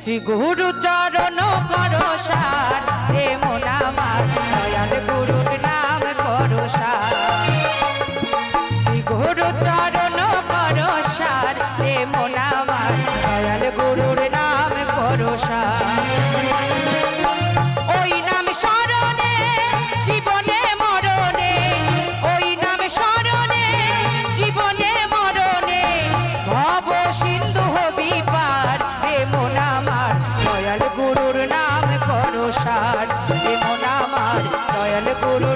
শ্রী গুরু চরণ করো সার রে মন আমার দয়াল গুরুর নাম করো সার শ্রী গুরু চরণ করো সার রে মন আমার দয়াল গুরুর নাম করো সার ওই নাম স্মরণে জীবনে মরণে ওই নাম স্মরণে জীবনে মরণে ভব সিন্ধু হবি পার রে মন আমার দয়াল গুরুর নাম করো সার রে মন আমার দয়াল গুরু